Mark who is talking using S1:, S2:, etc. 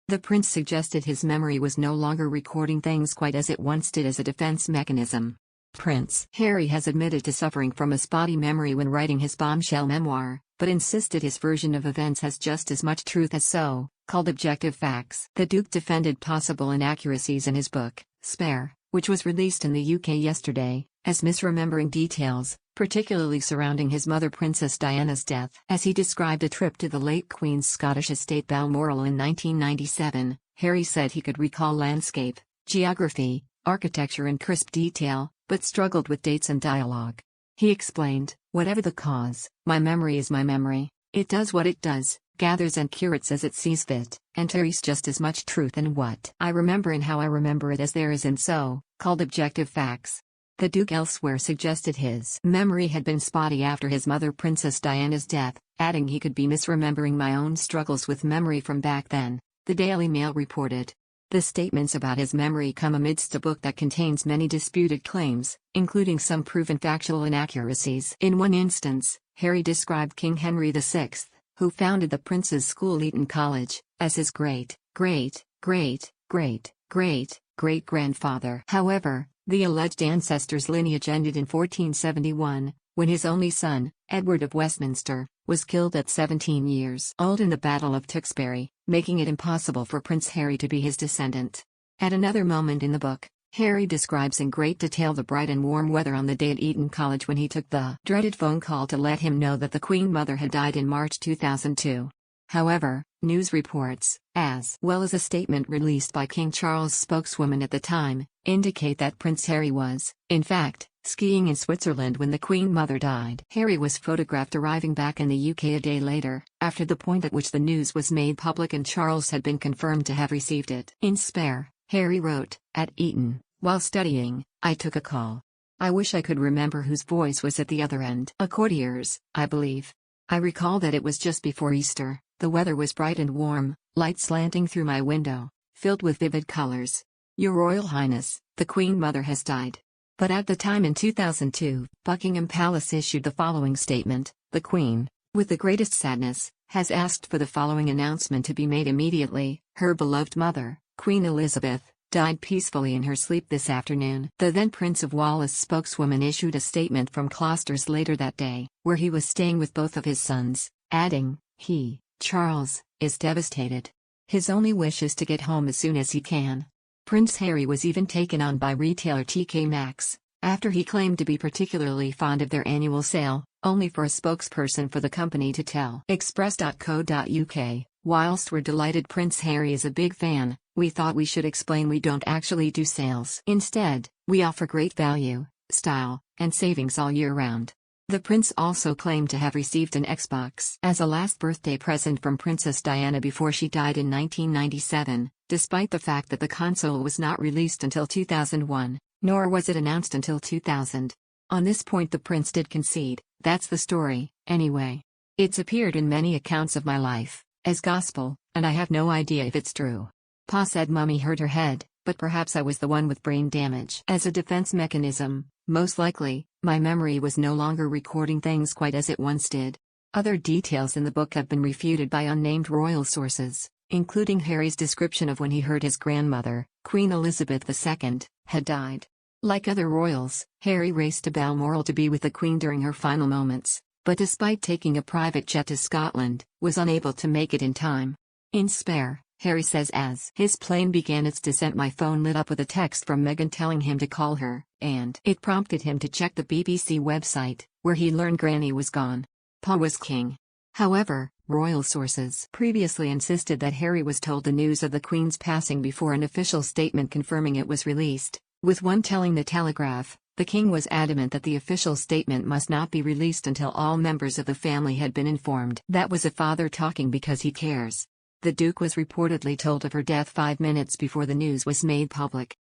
S1: The prince suggested his memory was no longer recording things quite as it once did as a defense mechanism. Prince Harry has admitted to suffering from a spotty memory when writing his bombshell memoir, but insisted his version of events has just as much truth as so-called objective facts. The Duke defended possible inaccuracies in his book, Spare, which was released in the UK yesterday, as misremembering details, particularly surrounding his mother Princess Diana's death. As he described a trip to the late Queen's Scottish estate Balmoral in 1997, Harry said he could recall landscape, geography, architecture in crisp detail, but struggled with dates and dialogue. He explained, "Whatever the cause, my memory is my memory. It does what it does, gathers and curates as it sees fit, and carries just as much truth in what I remember and how I remember it as there is in so-called objective facts." The Duke elsewhere suggested his memory had been spotty after his mother Princess Diana's death, adding he could be misremembering my own struggles with memory from back then, the Daily Mail reported. The statements about his memory come amidst a book that contains many disputed claims, including some proven factual inaccuracies. In one instance, Harry described King Henry VI, who founded the prince's school Eton College, as his great-great-great-great-great-great-grandfather. However, the alleged ancestor's lineage ended in 1471, when his only son, Edward of Westminster, was killed at 17 years old in the Battle of Tewkesbury, making it impossible for Prince Harry to be his descendant. At another moment in the book, Harry describes in great detail the bright and warm weather on the day at Eton College when he took the dreaded phone call to let him know that the Queen Mother had died in March 2002. However, news reports, as well as a statement released by King Charles' spokeswoman at the time, indicate that Prince Harry was, in fact, skiing in Switzerland when the Queen Mother died. Harry was photographed arriving back in the UK a day later, after the point at which the news was made public and Charles had been confirmed to have received it. In Spare, Harry wrote, "At Eton, while studying, I took a call. I wish I could remember whose voice was at the other end. A courtier's, I believe. I recall that it was just before Easter, the weather was bright and warm, light slanting through my window, filled with vivid colors. Your Royal Highness, the Queen Mother has died." But at the time in 2002, Buckingham Palace issued the following statement: "The Queen, with the greatest sadness, has asked for the following announcement to be made immediately. Her beloved mother, Queen Elizabeth, died peacefully in her sleep this afternoon." The then Prince of Wales' spokeswoman issued a statement from Closters later that day, where he was staying with both of his sons, adding, "He, Charles, is devastated. His only wish is to get home as soon as he can." Prince Harry was even taken on by retailer TK Maxx, after he claimed to be particularly fond of their annual sale, only for a spokesperson for the company to tell Express.co.uk, "Whilst we're delighted Prince Harry is a big fan, we thought we should explain we don't actually do sales. Instead, we offer great value, style, and savings all year round." The prince also claimed to have received an Xbox as a last birthday present from Princess Diana before she died in 1997, despite the fact that the console was not released until 2001, nor was it announced until 2000. On this point the prince did concede, "That's the story, anyway. It's appeared in many accounts of my life, as gospel, and I have no idea if it's true." Pa said Mummy hurt her head, but perhaps I was the one with brain damage. As a defense mechanism, most likely, my memory was no longer recording things quite as it once did. Other details in the book have been refuted by unnamed royal sources, including Harry's description of when he heard his grandmother, Queen Elizabeth II, had died. Like other royals, Harry raced to Balmoral to be with the Queen during her final moments, but despite taking a private jet to Scotland, was unable to make it in time. In Spare, Harry says as his plane began its descent, my phone lit up with a text from Meghan telling him to call her, and it prompted him to check the BBC website, where he learned Granny was gone. Pa was king. However, royal sources previously insisted that Harry was told the news of the Queen's passing before an official statement confirming it was released, with one telling The Telegraph, the King was adamant that the official statement must not be released until all members of the family had been informed. That was a father talking because he cares. The Duke was reportedly told of her death 5 minutes before the news was made public.